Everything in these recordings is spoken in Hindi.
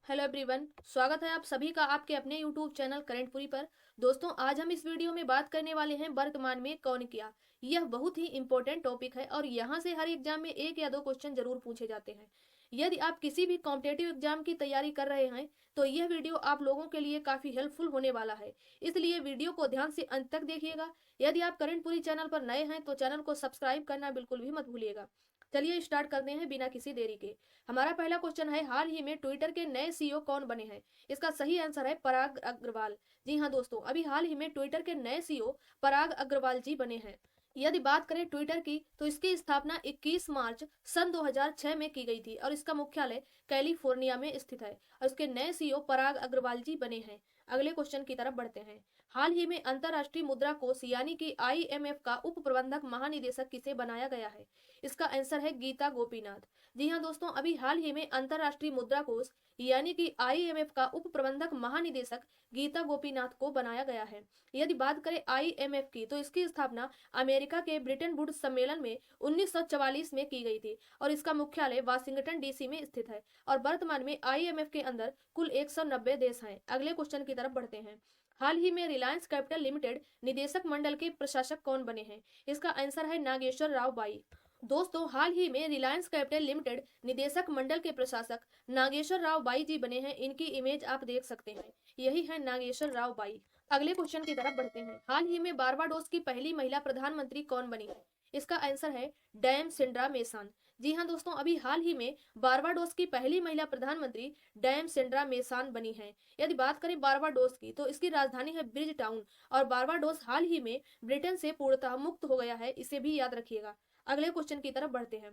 हेलो एवरीवन, स्वागत है आप सभी का आपके अपने यूट्यूब चैनल करंटपुरी पर। दोस्तों, आज हम इस वीडियो में बात करने वाले हैं वर्तमान में कौन किया। यह बहुत ही इंपॉर्टेंट टॉपिक है और यहाँ से हर एग्जाम में एक या दो क्वेश्चन जरूर पूछे जाते हैं। यदि आप किसी भी कॉम्पिटेटिव एग्जाम की तैयारी कर रहे हैं तो यह वीडियो आप लोगों के लिए काफी हेल्पफुल होने वाला है, इसलिए वीडियो को ध्यान से अंत तक देखिएगा। यदि आप करंटपुरी चैनल पर नए हैं तो चैनल को सब्सक्राइब करना बिल्कुल भी मत भूलिएगा। चलिए स्टार्ट करते हैं बिना किसी देरी के। हमारा पहला क्वेश्चन है, हाल ही में ट्विटर के नए सीईओ कौन बने हैं। इसका सही आंसर है पराग अग्रवाल। जी हाँ दोस्तों, अभी हाल ही में ट्विटर के नए सीईओ पराग अग्रवाल जी बने हैं। यदि बात करें ट्विटर की तो इसकी स्थापना 21 मार्च सन 2006 में की गई थी और इसका मुख्यालय कैलिफोर्निया में स्थित है और इसके नए सीईओ पराग अग्रवाल जी बने हैं। अगले क्वेश्चन की तरफ बढ़ते हैं। हाल ही में अंतरराष्ट्रीय मुद्रा कोष यानी कि IMF का उप प्रबंधक महानिदेशक किसे बनाया गया है। इसका आंसर है गीता गोपीनाथ। जी हाँ दोस्तों, अभी हाल ही में अंतरराष्ट्रीय मुद्रा कोष यानी कि IMF का उप प्रबंधक महानिदेशक गीता गोपीनाथ को बनाया गया है। यदि बात करें IMF की तो इसकी स्थापना अमेरिका के ब्रिटेन वुड्स सम्मेलन में 1944 में की गई थी और इसका मुख्यालय वाशिंगटन DC में स्थित है और वर्तमान में IMF के अंदर कुल 190 देश हैं। अगले क्वेश्चन की तरफ बढ़ते हैं। हाल ही में रिलायंस कैपिटल लिमिटेड निदेशक मंडल के प्रशासक कौन बने हैं। इसका आंसर है नागेश्वर राव बाई। दोस्तों, हाल ही में रिलायंस कैपिटल लिमिटेड निदेशक मंडल के प्रशासक नागेश्वर राव बाई जी बने हैं। इनकी इमेज आप देख सकते हैं, यही है नागेश्वर राव बाई। अगले क्वेश्चन की तरफ बढ़ते हैं। हाल ही में बारबाडोस की पहली महिला प्रधानमंत्री कौन बनी है। इसका आंसर है डैम सिंड्रा मेसान। जी हाँ दोस्तों, अभी हाल ही में बारबाडोस की पहली महिला प्रधानमंत्री डैम सिंड्रा मेसान बनी है। यदि बात करें बारबाडोस की तो इसकी राजधानी है ब्रिज टाउन और बारबाडोस हाल ही में ब्रिटेन से पूर्णतः मुक्त हो गया है, इसे भी याद रखिएगा। अगले क्वेश्चन की तरफ बढ़ते हैं।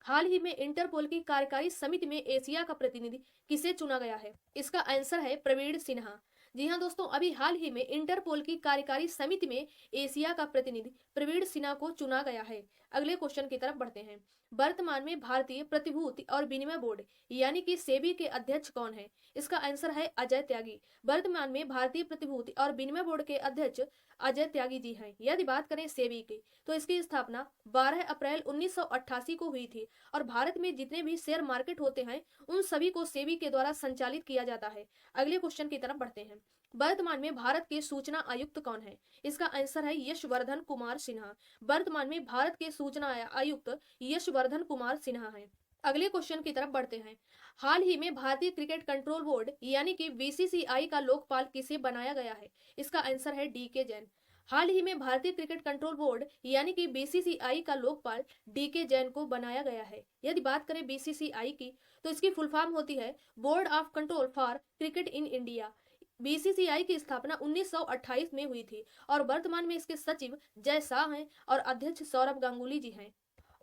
हाल ही में इंटरपोल की कार्यकारी समिति में एशिया का प्रतिनिधि किसे चुना गया है। इसका आंसर है प्रवीण सिन्हा। जी हाँ दोस्तों, अभी हाल ही में इंटरपोल की कार्यकारी समिति में एशिया का प्रतिनिधि प्रवीण सिन्हा को चुना गया है। अगले क्वेश्चन की तरफ बढ़ते हैं। वर्तमान में भारतीय प्रतिभूति और विनिमय बोर्ड यानी कि सेबी के अध्यक्ष कौन है। इसका आंसर है अजय त्यागी। वर्तमान में भारतीय प्रतिभूति और विनिमय बोर्ड के अध्यक्ष अजय त्यागी जी हैं। यदि बात करें सेबी की तो इसकी स्थापना 12 अप्रैल 1988 को हुई थी और भारत में जितने भी शेयर मार्केट होते हैं उन सभी को सेबी के द्वारा संचालित किया जाता है। अगले क्वेश्चन की तरफ बढ़ते हैं। वर्तमान में भारत के सूचना आयुक्त कौन है। इसका आंसर है यशवर्धन कुमार सिन्हा। वर्तमान में भारत के सूचना आयुक्त यशवर्धन कुमार सिन्हा है। अगले क्वेश्चन की तरफ बढ़ते हैं। हाल ही में भारतीय क्रिकेट कंट्रोल बोर्ड यानी कि BCCI का लोकपाल किसे बनाया गया है। इसका आंसर है DK जैन। हाल ही में भारतीय क्रिकेट कंट्रोल बोर्ड यानी कि BCCI का लोकपाल DK जैन को बनाया गया है। यदि बात करें BCCI की तो इसकी फुल फॉर्म होती है board of control for cricket in India. BCCI की स्थापना 1928 में हुई थी और वर्तमान में इसके सचिव जय शाह हैं और अध्यक्ष सौरभ गांगुली जी हैं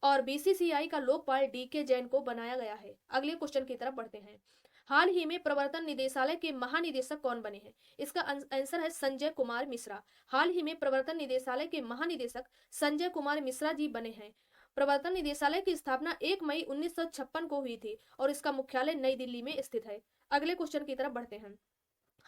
और BCCI का लोकपाल DK जैन को बनाया गया है। अगले क्वेश्चन की तरफ बढ़ते हैं। हाल ही में प्रवर्तन निदेशालय के महानिदेशक कौन बने हैं। इसका आंसर है संजय कुमार मिश्रा। हाल ही में प्रवर्तन निदेशालय के महानिदेशक संजय कुमार मिश्रा जी बने हैं। प्रवर्तन निदेशालय की स्थापना 1 मई 1956 को हुई थी और इसका मुख्यालय नई दिल्ली में स्थित है। अगले क्वेश्चन की तरफ बढ़ते हैं।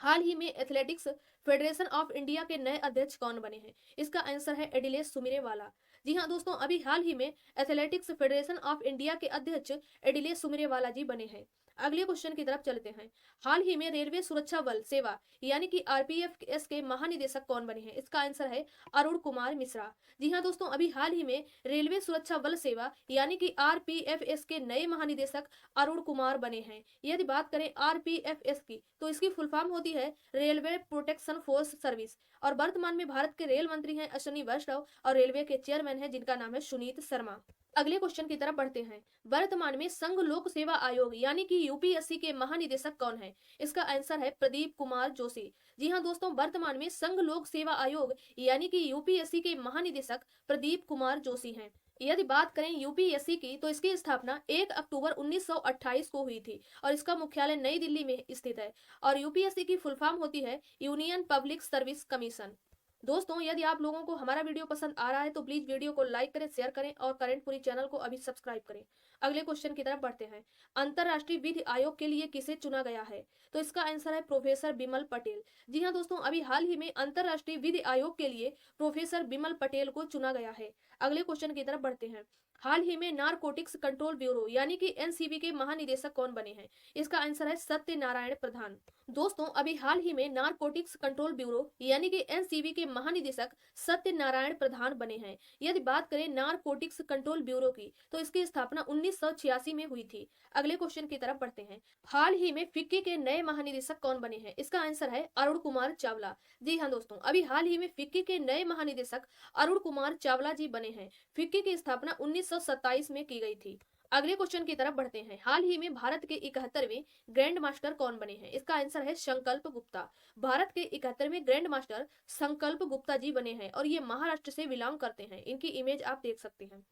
हाल ही में एथलेटिक्स फेडरेशन ऑफ इंडिया के नए अध्यक्ष कौन बने हैं। इसका आंसर है एडिलेश सुमिरेवाला। जी हाँ दोस्तों, अभी हाल ही में एथलेटिक्स फेडरेशन ऑफ इंडिया के अध्यक्ष एडिलेश सुमिरेवाला जी बने हैं। अगले क्वेश्चन की तरफ चलते हैं। हाल ही में रेलवे सुरक्षा बल सेवा यानी कि RPFS के महानिदेशक कौन बने हैं। इसका आंसर है अरुण कुमार मिश्रा। जी हाँ दोस्तों, अभी हाल ही में रेलवे सुरक्षा बल सेवा यानी कि RPFS के नए महानिदेशक अरुण कुमार बने हैं। यदि बात करें RPFS की तो इसकी फुल फॉर्म होती है रेलवे प्रोटेक्शन फोर्स सर्विस और वर्तमान में भारत के रेल मंत्री हैं अश्विनी वैष्णव और रेलवे के चेयरमैन हैं जिनका नाम है सुनीत शर्मा। अगले क्वेश्चन की तरफ बढ़ते हैं। वर्तमान में संघ लोक सेवा आयोग यानी कि UPSC के महानिदेशक कौन है। इसका आंसर है प्रदीप कुमार जोशी। जी हाँ दोस्तों, वर्तमान में संघ लोक सेवा आयोग यानी कि UPSC के महानिदेशक प्रदीप कुमार जोशी हैं। यदि बात करें UPSC की तो इसकी स्थापना 1 अक्टूबर 1928 को हुई थी और इसका मुख्यालय नई दिल्ली में स्थित है और UPSC की फुल फॉर्म होती है यूनियन पब्लिक सर्विस कमीशन। दोस्तों, यदि आप लोगों को हमारा वीडियो पसंद आ रहा है तो प्लीज वीडियो को लाइक करें, शेयर करें और करंटपुरी चैनल को अभी सब्सक्राइब करें। अगले क्वेश्चन की तरफ बढ़ते हैं। अंतरराष्ट्रीय विधि आयोग के लिए किसे चुना गया है। तो इसका आंसर है प्रोफेसर बिमल पटेल। जी हाँ दोस्तों, अभी हाल ही में अंतरराष्ट्रीय विधि आयोग के लिए प्रोफेसर बिमल पटेल को चुना गया है। अगले क्वेश्चन की तरफ बढ़ते हैं। हाल ही में नारकोटिक्स कंट्रोल ब्यूरो यानी कि एनसीबी के महानिदेशक कौन बने हैं? इसका आंसर है सत्यनारायण प्रधान। दोस्तों, अभी हाल ही में नारकोटिक्स कंट्रोल ब्यूरो यानी कि एनसीबी के महानिदेशक सत्यनारायण प्रधान बने हैं। यदि बात करें नारकोटिक्स कंट्रोल ब्यूरो की, तो इसकी स्थापना 1986 में हुई थी। अगले क्वेश्चन की तरफ बढ़ते हैं। हाल ही में फिक्की के नए महानिदेशक कौन बने हैं? इसका आंसर है अरुण कुमार चावला। जी हाँ दोस्तों, अभी हाल ही में फिक्की के नए महानिदेशक अरुण कुमार चावला जी बने हैं। फिक्की की स्थापना 1927 में की गई थी। अगले क्वेश्चन की तरफ बढ़ते हैं। हाल ही में भारत के 71वें ग्रैंड मास्टर कौन बने हैं? इसका आंसर है संकल्प गुप्ता। भारत के 71वें ग्रैंड मास्टर संकल्प गुप्ता जी बने हैं और ये महाराष्ट्र से बिलोंग करते हैं। इनकी इमेज आप देख सकते हैं।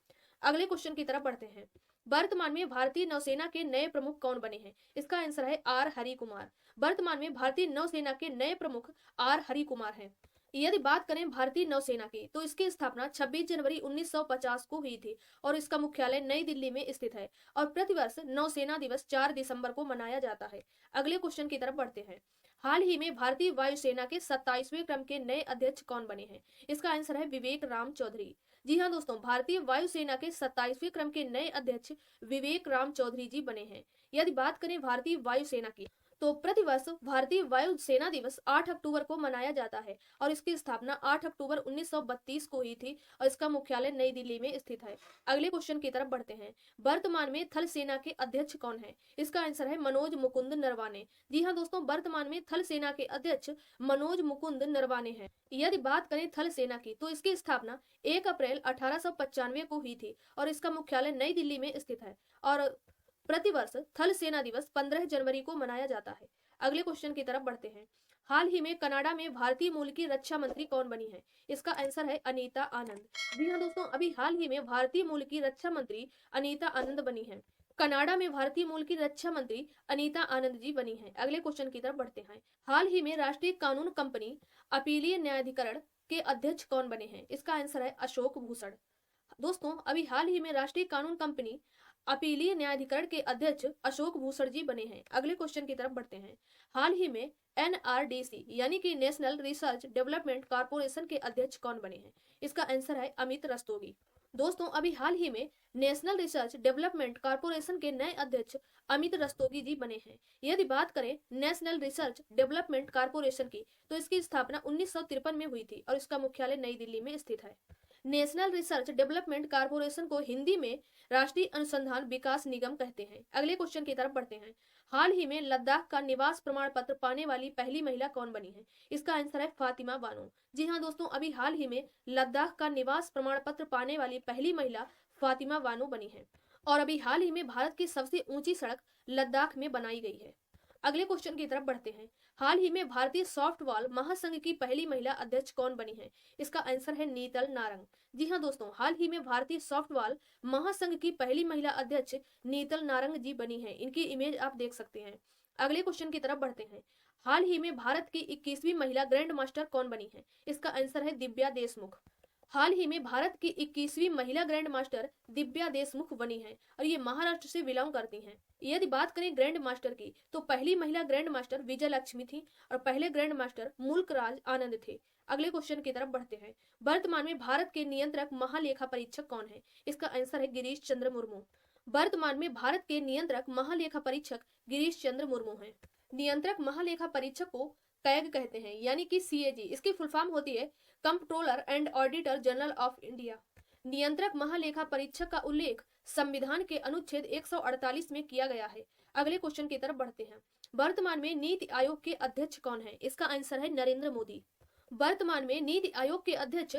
अगले क्वेश्चन की तरफ बढ़ते हैं। वर्तमान में भारतीय नौसेना के नए प्रमुख कौन बने हैं? इसका आंसर है आर हरि कुमार। वर्तमान में भारतीय नौसेना के नए प्रमुख आर हरि कुमार हैं। यदि बात करें भारतीय नौसेना की, तो इसकी स्थापना 26 जनवरी 1950 को हुई थी और इसका मुख्यालय नई दिल्ली में स्थित है और प्रतिवर्ष नौसेना दिवस 4 दिसंबर को मनाया जाता है। अगले क्वेश्चन की तरफ बढ़ते हैं। हाल ही में भारतीय वायुसेना के 27वें क्रम के नए अध्यक्ष कौन बने हैं? इसका आंसर है विवेक राम चौधरी। जी हाँ दोस्तों, भारतीय वायुसेना के 27वें क्रम के नए अध्यक्ष विवेक राम चौधरी जी बने हैं। यदि बात करें भारतीय वायुसेना की, तो प्रतिवर्ष भारतीय वायु सेना दिवस 8 अक्टूबर को मनाया जाता है और इसकी स्थापना 8 अक्टूबर 1932 को हुई थी और इसका मुख्यालय नई दिल्ली में स्थित है। अगले क्वेश्चन की तरफ बढ़ते हैं। वर्तमान में थल सेना के अध्यक्ष कौन है? इसका आंसर है मनोज मुकुंद नरवाने। जी हाँ दोस्तों, वर्तमान में थल सेना के अध्यक्ष मनोज मुकुंद नरवाने हैं। यदि बात करें थल सेना की, तो इसकी स्थापना 1 अप्रैल 1895 को हुई थी और इसका मुख्यालय नई दिल्ली में स्थित है और प्रतिवर्ष थल सेना दिवस 15 जनवरी को मनाया जाता है। अगले क्वेश्चन की तरफ बढ़ते हैं। हाल ही में कनाडा में भारतीय मूल की रक्षा मंत्री कौन बनी है? इसका आंसर है अनीता आनंद। जी हाँ दोस्तों, अभी हाल ही में भारतीय मूल की रक्षा मंत्री अनीता आनंद बनी है। कनाडा में भारतीय मूल की रक्षा मंत्री अनीता आनंद जी बनी है। अगले क्वेश्चन की तरफ बढ़ते हैं। हाल ही में राष्ट्रीय कानून कंपनी अपीलीय न्यायाधिकरण के अध्यक्ष कौन बने हैं? इसका आंसर है अशोक भूषण। दोस्तों, अभी हाल ही में राष्ट्रीय कानून कंपनी अपीलीय न्यायाधिकरण के अध्यक्ष अशोक भूषण जी बने हैं। अगले क्वेश्चन की तरफ बढ़ते हैं। हाल ही में एनआरडीसी यानी कि नेशनल रिसर्च डेवलपमेंट कॉर्पोरेशन के अध्यक्ष कौन बने हैं? इसका आंसर है अमित रस्तोगी। दोस्तों, अभी हाल ही में नेशनल रिसर्च डेवलपमेंट कॉर्पोरेशन के नए अध्यक्ष अमित रस्तोगी जी बने हैं। यदि बात करें नेशनल रिसर्च डेवलपमेंट कॉर्पोरेशन की, तो इसकी स्थापना 1953 में हुई थी और इसका मुख्यालय नई दिल्ली में स्थित है। नेशनल रिसर्च डेवलपमेंट कॉर्पोरेशन को हिंदी में राष्ट्रीय अनुसंधान विकास निगम कहते हैं। अगले क्वेश्चन की तरफ बढ़ते हैं। हाल ही में लद्दाख का निवास प्रमाण पत्र पाने वाली पहली महिला कौन बनी है? इसका आंसर है फातिमा बानो। जी हाँ दोस्तों, अभी हाल ही में लद्दाख का निवास प्रमाण पत्र पाने वाली पहली महिला फातिमा बानो बनी है और अभी हाल ही में भारत की सबसे ऊंची सड़क लद्दाख में बनाई गई है। अगले क्वेश्चन की तरफ बढ़ते हैं। हाल ही में भारतीय सॉफ्टबॉल महासंघ की पहली महिला अध्यक्ष कौन बनी है? इसका आंसर है नीतल नारंग। जी हाँ दोस्तों, हाल ही में भारतीय सॉफ्टबॉल महासंघ की पहली महिला अध्यक्ष नीतल नारंग जी बनी है। इनकी इमेज आप देख सकते हैं। अगले क्वेश्चन की तरफ बढ़ते हैं। हाल ही में भारत की 21वीं महिला ग्रैंड मास्टर कौन बनी है? इसका आंसर है दिव्या देशमुख। हाल ही में भारत की 21वीं महिला ग्रैंड मास्टर दिव्या देशमुख बनी है और ये महाराष्ट्र से बिलोंग करती हैं। यदि बात करें ग्रैंड मास्टर की, तो पहली महिला ग्रैंड मास्टर विजय लक्ष्मी थी और पहले ग्रैंड मास्टर मुल्क राज आनंद थे। अगले क्वेश्चन की तरफ बढ़ते हैं। वर्तमान में भारत के नियंत्रक महालेखा परीक्षक कौन है? इसका आंसर है गिरीश चंद्र मुर्मू। वर्तमान में भारत के नियंत्रक महालेखा परीक्षक गिरीश चंद्र मुर्मू हैं। नियंत्रक महालेखा परीक्षक को कैग कहते हैं यानी कि सीएजी। इसकी फुल फॉर्म होती है comptroller and auditor general of India. नियंत्रक महालेखा परीक्षक का उल्लेख संविधान के अनुच्छेद 148 में किया गया है। अगले क्वेश्चन की तरफ बढ़ते हैं। वर्तमान में नीति आयोग के अध्यक्ष कौन है? इसका आंसर है नरेंद्र मोदी। वर्तमान में नीति आयोग के अध्यक्ष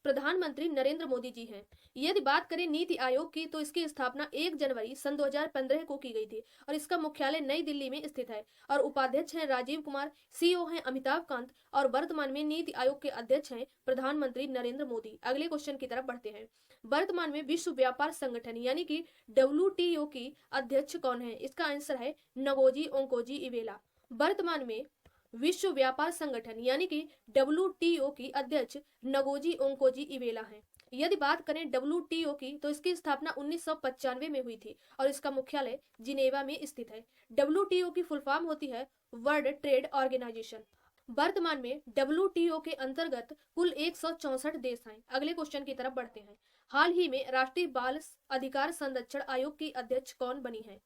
प्रधानमंत्री नरेंद्र मोदी जी हैं। यदि बात करें नीति आयोग की, तो इसकी स्थापना 1 जनवरी सन 2015 को की गई थी और इसका मुख्यालय नई दिल्ली में स्थित है और उपाध्यक्ष हैं राजीव कुमार, सीईओ हैं अमिताभ कांत और वर्तमान में नीति आयोग के अध्यक्ष हैं प्रधानमंत्री नरेंद्र मोदी। अगले क्वेश्चन की तरफ बढ़ते हैं। वर्तमान में विश्व व्यापार संगठन यानी कि WTO की अध्यक्ष कौन है? इसका आंसर है नगोजी ओंकोजी इवेला। वर्तमान में विश्व व्यापार संगठन यानी कि WTO की अध्यक्ष नगोजी ओंकोजी इवेला हैं। यदि बात करें WTO की, तो इसकी स्थापना 1995 में हुई थी और इसका मुख्यालय जिनेवा में स्थित है। WTO की फुल फॉर्म होती है वर्ल्ड ट्रेड ऑर्गेनाइजेशन। वर्तमान में WTO के अंतर्गत कुल 164 देश हैं। अगले क्वेश्चन की तरफ बढ़ते हैं। हाल ही में राष्ट्रीय बाल अधिकार संरक्षण आयोग की अध्यक्ष कौन बनी है?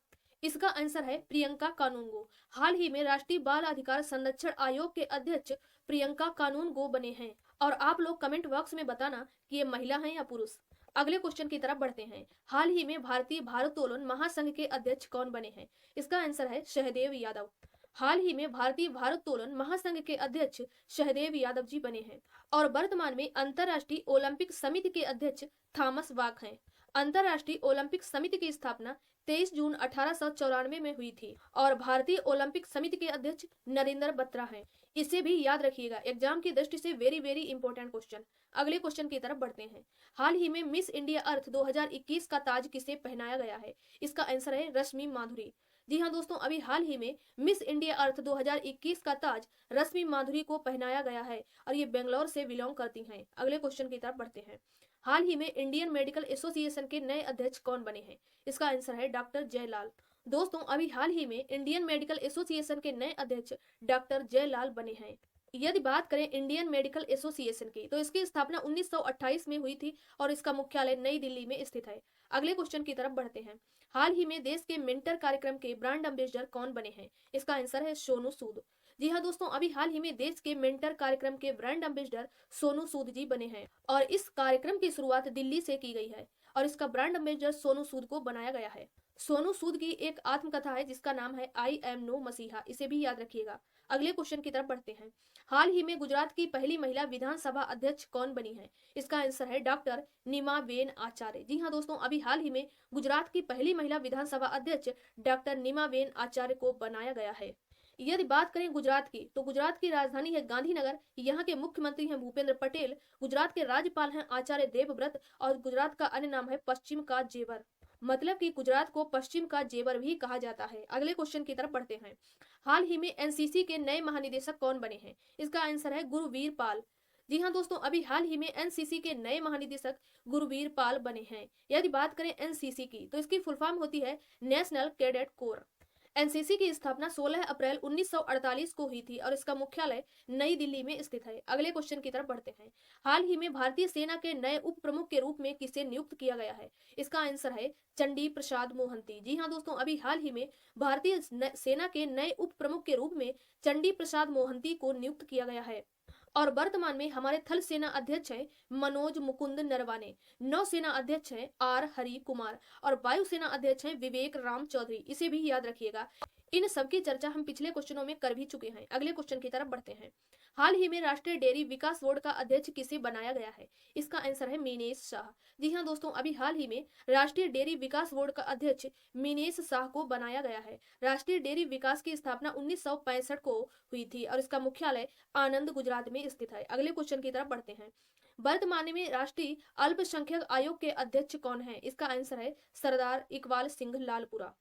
इसका आंसर है प्रियंका कानूनगो। हाल ही में राष्ट्रीय बाल अधिकार संरक्षण आयोग के अध्यक्ष प्रियंका कानूनगो बने हैं। और आप लोग कमेंट बॉक्स में बताना कि ये महिला हैं या पुरुष। अगले क्वेश्चन की तरफ बढ़ते हैं। हाल ही में भारतीय भारोत्तोलन महासंघ के अध्यक्ष कौन बने हैं? इसका आंसर है सहदेव यादव। हाल ही में भारतीय भारोत्तोलन महासंघ के अध्यक्ष सहदेव यादव जी बने हैं। और वर्तमान में अंतर्राष्ट्रीय ओलंपिक समिति के अध्यक्ष थॉमस बाक हैं। अंतर्राष्ट्रीय ओलंपिक समिति की स्थापना 23 जून 1894 में हुई थी और भारतीय ओलंपिक समिति के अध्यक्ष नरेंद्र बत्रा हैं। इसे भी याद रखिएगा, एग्जाम की दृष्टि से वेरी वेरी इंपॉर्टेंट क्वेश्चन। अगले क्वेश्चन की तरफ बढ़ते हैं। हाल ही में मिस इंडिया अर्थ 2021 का ताज किसे पहनाया गया है? इसका आंसर है रश्मि माधुरी। जी हाँ दोस्तों, अभी हाल ही में मिस इंडिया अर्थ 2021 का ताज रश्मि माधुरी को पहनाया गया है और ये बेंगलोर से बिलोंग करती हैं। अगले क्वेश्चन की तरफ बढ़ते हैं। हाल ही में इंडियन मेडिकल एसोसिएशन के नए अध्यक्ष कौन बने हैं? इसका आंसर है डॉक्टर जयलाल। दोस्तों, अभी हाल ही में इंडियन मेडिकल एसोसिएशन के नए अध्यक्ष डॉक्टर जयलाल बने हैं। यदि बात करें इंडियन मेडिकल एसोसिएशन की, तो इसकी स्थापना 1928 में हुई थी और इसका मुख्यालय नई दिल्ली में स्थित है। अगले क्वेश्चन की तरफ बढ़ते हैं। हाल ही में देश के मिंटर कार्यक्रम के ब्रांड एम्बेसडर कौन बने हैं? इसका आंसर है सोनू सूद। जी हाँ दोस्तों, अभी हाल ही में देश के मेंटर कार्यक्रम के ब्रांड एम्बेसडर सोनू सूद जी बने हैं और इस कार्यक्रम की शुरुआत दिल्ली से की गई है और इसका ब्रांड एम्बेसडर सोनू सूद को बनाया गया है। सोनू सूद की एक आत्मकथा है जिसका नाम है आई एम नो मसीहा, इसे भी याद रखिएगा। अगले क्वेश्चन की तरफ बढ़ते हैं। हाल ही में गुजरात की पहली महिला विधानसभा अध्यक्ष कौन बनी है? इसका आंसर है डॉक्टर नीमाबेन आचार्य। जी हाँ दोस्तों, अभी हाल ही में गुजरात की पहली महिला विधानसभा अध्यक्ष डॉक्टर नीमाबेन आचार्य को बनाया गया है। यदि बात करें गुजरात की, तो गुजरात की राजधानी है गांधीनगर। यहाँ के मुख्यमंत्री हैं भूपेंद्र पटेल। गुजरात के राज्यपाल हैं आचार्य देवव्रत और गुजरात का अन्य नाम है पश्चिम का जेवर। मतलब कि गुजरात को पश्चिम का जेवर भी कहा जाता है। अगले क्वेश्चन की तरफ बढ़ते हैं। हाल ही में एनसीसी के नए महानिदेशक कौन बने हैं? इसका आंसर है गुरवीर पाल। जी हाँ दोस्तों, अभी हाल ही में एनसीसी के नए महानिदेशक गुरवीर पाल बने हैं। यदि बात करें एनसीसी की, तो इसकी फुल फॉर्म होती है नेशनल कैडेट कोर। एनसीसी की स्थापना 16 अप्रैल 1948 को हुई थी और इसका मुख्यालय नई दिल्ली में स्थित है। अगले क्वेश्चन की तरफ बढ़ते हैं। हाल ही में भारतीय सेना के नए उप प्रमुख के रूप में किसे नियुक्त किया गया है? इसका आंसर है चंडी प्रसाद मोहंती। जी हाँ दोस्तों, अभी हाल ही में भारतीय सेना के नए उप प्रमुख के रूप में चंडी प्रसाद मोहंती को नियुक्त किया गया है। और वर्तमान में हमारे थल सेना अध्यक्ष हैं मनोज मुकुंद नरवाने, नौसेना अध्यक्ष हैं आर हरि कुमार और वायुसेना अध्यक्ष हैं विवेक राम चौधरी। इसे भी याद रखिएगा। इन सब की चर्चा हम पिछले क्वेश्चनों में कर भी चुके हैं। अगले क्वेश्चन की तरफ बढ़ते हैं। हाल ही में राष्ट्रीय डेयरी विकास बोर्ड का अध्यक्ष किसे बनाया गया है? इसका आंसर है मीनेश शाह। जी हाँ दोस्तों, अभी हाल ही में राष्ट्रीय डेयरी विकास बोर्ड का अध्यक्ष मीनेश शाह को बनाया गया है। राष्ट्रीय डेयरी विकास की स्थापना 1965 को हुई थी और इसका मुख्यालय आनंद गुजरात में स्थित है। अगले क्वेश्चन की तरफ बढ़ते हैं। वर्तमान में राष्ट्रीय अल्पसंख्यक आयोग के अध्यक्ष कौन है? इसका आंसर है सरदार इकबाल सिंह लालपुरा।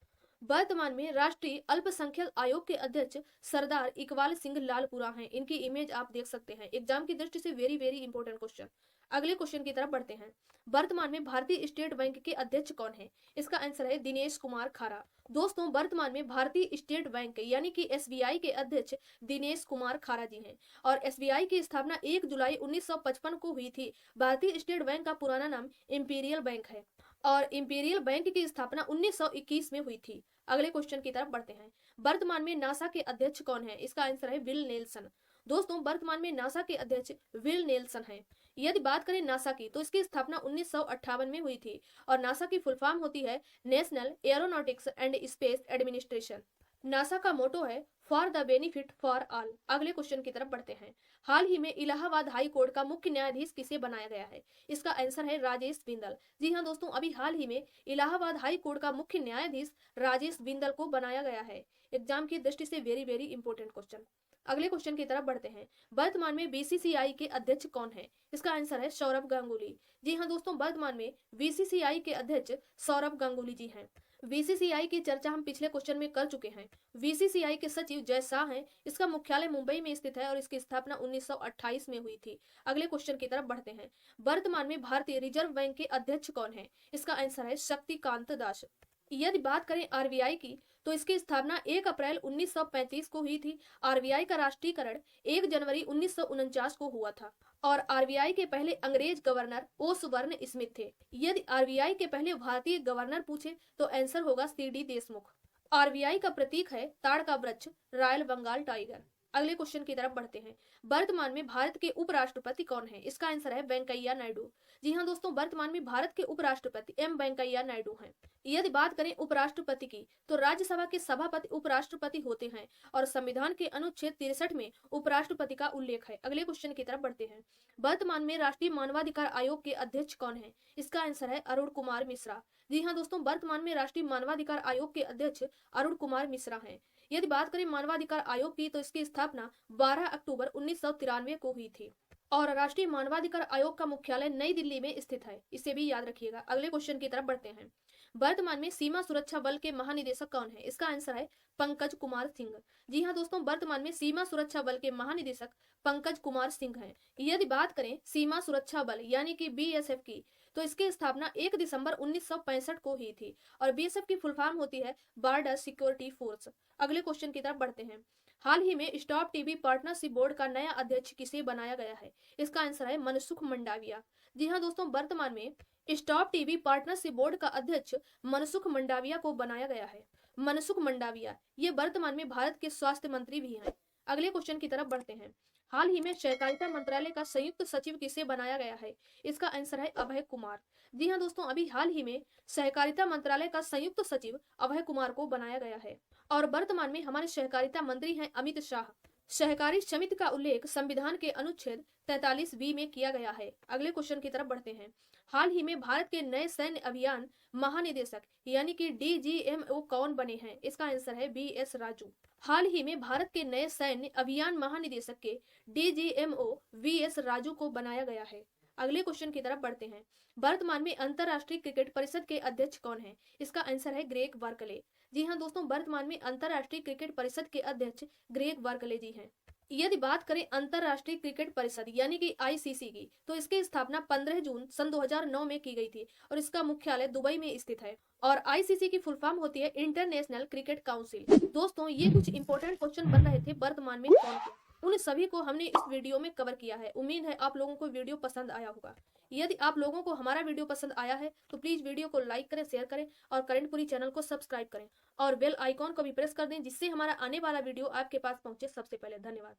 वर्तमान में राष्ट्रीय अल्पसंख्यक आयोग के अध्यक्ष सरदार इकबाल सिंह लालपुरा हैं। इनकी इमेज आप देख सकते हैं। एग्जाम की दृष्टि से वेरी वेरी इंपॉर्टेंट क्वेश्चन। अगले क्वेश्चन की तरफ बढ़ते हैं। वर्तमान में भारतीय स्टेट बैंक के अध्यक्ष कौन है? इसका आंसर है दिनेश कुमार खारा। दोस्तों, वर्तमान में भारतीय स्टेट बैंक यानी कि एसबीआई के अध्यक्ष दिनेश कुमार खारा जी हैं और एसबीआई की स्थापना 1 जुलाई 1955 को हुई थी। भारतीय स्टेट बैंक का पुराना नाम इंपीरियल बैंक है और इंपीरियल बैंक की स्थापना 1921 में हुई थी। अगले क्वेश्चन की तरफ बढ़ते हैं। वर्तमान में नासा के अध्यक्ष कौन है? इसका आंसर है विल नेल्सन। दोस्तों, वर्तमान में नासा के अध्यक्ष विल नेल्सन हैं। यदि बात करें नासा की, तो इसकी स्थापना 1958 में हुई थी और नासा की फुल फॉर्म होती है national aeronautics and space administration. NASA का मोटो है for the benefit for all. अगले क्वेश्चन की तरफ बढ़ते हैं। हाल ही में इलाहाबाद हाई कोर्ट का मुख्य न्यायाधीश किसे बनाया गया है? इसका आंसर है राजेश बिंदल। जी हाँ दोस्तों, अभी हाल ही में इलाहाबाद हाई कोर्ट का मुख्य न्यायाधीश राजेश बिंदल को बनाया गया है। एग्जाम की दृष्टि से वेरी वेरी इंपॉर्टेंट क्वेश्चन। अगले क्वेश्चन की तरफ बढ़ते हैं। वर्तमान में बीसीसीआई के अध्यक्ष कौन है? इसका आंसर है सौरभ गांगुली। जी हाँ दोस्तों, वर्तमान में बीसीसीआई के अध्यक्ष सौरभ गांगुली जी हैं। बीसीसीआई की चर्चा हम पिछले क्वेश्चन में कर चुके हैं। बीसीसीआई के सचिव जय शाह हैं। इसका मुख्यालय मुंबई में स्थित है और इसकी स्थापना 1928 में हुई थी। अगले क्वेश्चन की तरफ बढ़ते हैं। वर्तमान में भारतीय रिजर्व बैंक के अध्यक्ष कौन है? इसका आंसर है शक्तिकांत दास। यदि बात करें आरबीआई की, तो इसकी स्थापना 1 अप्रैल 1935 को हुई थी। आरबीआई का राष्ट्रीयकरण 1 जनवरी 1949 को हुआ था और आरबीआई के पहले अंग्रेज गवर्नर ओसबर्न स्मिथ थे। यदि आरबीआई के पहले भारतीय गवर्नर पूछे तो आंसर होगा सीडी देशमुख। आरबीआई का प्रतीक है ताड़ का वृक्ष, रॉयल बंगाल टाइगर। अगले क्वेश्चन की तरफ बढ़ते हैं। वर्तमान में भारत के उपराष्ट्रपति कौन है? इसका आंसर है वेंकैया नायडू। जी हाँ दोस्तों, वर्तमान में भारत के उपराष्ट्रपति एम वेंकैया नायडू हैं। यदि बात करें उपराष्ट्रपति की तो राज्यसभा के सभापति उपराष्ट्रपति होते हैं और संविधान के अनुच्छेद 63 में उपराष्ट्रपति का उल्लेख है। अगले क्वेश्चन की तरफ बढ़ते हैं। वर्तमान में राष्ट्रीय मानवाधिकार आयोग के अध्यक्ष कौन है? इसका आंसर है अरुण कुमार मिश्रा। जी हाँ दोस्तों, वर्तमान में राष्ट्रीय मानवाधिकार आयोग के अध्यक्ष अरुण कुमार मिश्रा हैं। यदि बात करें मानवाधिकार आयोग की तो इसकी स्थापना 12 अक्टूबर 1993 को हुई थी और राष्ट्रीय मानवाधिकार आयोग का मुख्यालय नई दिल्ली में स्थित है। इसे भी याद रखिएगा। अगले क्वेश्चन की तरफ बढ़ते हैं। वर्तमान में सीमा सुरक्षा बल के महानिदेशक कौन है? इसका आंसर है पंकज कुमार सिंह। जी हाँ दोस्तों, वर्तमान में सीमा सुरक्षा बल के महानिदेशक पंकज कुमार सिंह हैं। यदि बात करें सीमा सुरक्षा बल यानी कि बीएसएफ की तो इसकी स्थापना 1 दिसंबर 1965 को हुई थी और बीएसएफ की फुल फॉर्म होती है बॉर्डर सिक्योरिटी फोर्स। अगले क्वेश्चन की तरफ बढ़ते हैं। हाल ही में स्टॉप टीबी पार्टनरशिप बोर्ड का नया अध्यक्ष किसे बनाया गया है? इसका आंसर है मनसुख मंडाविया। जी हाँ दोस्तों, वर्तमान में स्टॉप टीबी पार्टनरशिप बोर्ड का अध्यक्ष मनसुख मंडाविया को बनाया गया है। मनसुख मंडाविया ये वर्तमान में भारत के स्वास्थ्य मंत्री भी हैं। अगले क्वेश्चन की तरफ बढ़ते हैं। हाल ही में सहकारिता मंत्रालय का संयुक्त सचिव किसे बनाया गया है? इसका आंसर है अभय कुमार। जी हाँ दोस्तों, अभी हाल ही में सहकारिता मंत्रालय का संयुक्त सचिव अभय कुमार को बनाया गया है और वर्तमान में हमारे सहकारिता मंत्री हैं अमित शाह। सहकारी समिति का उल्लेख संविधान के अनुच्छेद 43 में किया गया है। अगले क्वेश्चन की तरफ बढ़ते हैं। हाल ही में भारत के नए सैन्य अभियान महानिदेशक यानी कि डीजीएमओ कौन बने हैं? इसका आंसर है बीएस राजू। हाल ही में भारत के नए सैन्य अभियान महानिदेशक के डीजीएमओ वीएस राजू को बनाया गया है। अगले क्वेश्चन की तरफ बढ़ते हैं। वर्तमान में अंतरराष्ट्रीय क्रिकेट परिषद के अध्यक्ष कौन है? इसका आंसर है ग्रेग बर्कले। जी हाँ दोस्तों, वर्तमान में अंतरराष्ट्रीय क्रिकेट परिषद के अध्यक्ष ग्रेग बर्कले जी हैं। यदि बात करें अंतरराष्ट्रीय क्रिकेट परिषद यानी कि आईसीसी की तो इसकी स्थापना 15 जून सन 2009 में की गई थी और इसका मुख्यालय दुबई में स्थित है और आईसीसी की फुल फॉर्म होती है इंटरनेशनल क्रिकेट काउंसिल। दोस्तों, ये कुछ इंपॉर्टेंट क्वेश्चन बन रहे थे वर्तमान में कौन किया, उन सभी को हमने इस वीडियो में कवर किया है। उम्मीद है आप लोगों को वीडियो पसंद आया होगा। यदि आप लोगों को हमारा वीडियो पसंद आया है तो प्लीज वीडियो को लाइक करें, शेयर करें और करेंटपुरी चैनल को सब्सक्राइब करें और बेल आइकॉन को भी प्रेस कर दें जिससे हमारा आने वाला वीडियो आपके पास पहुंचे सबसे पहले। धन्यवाद।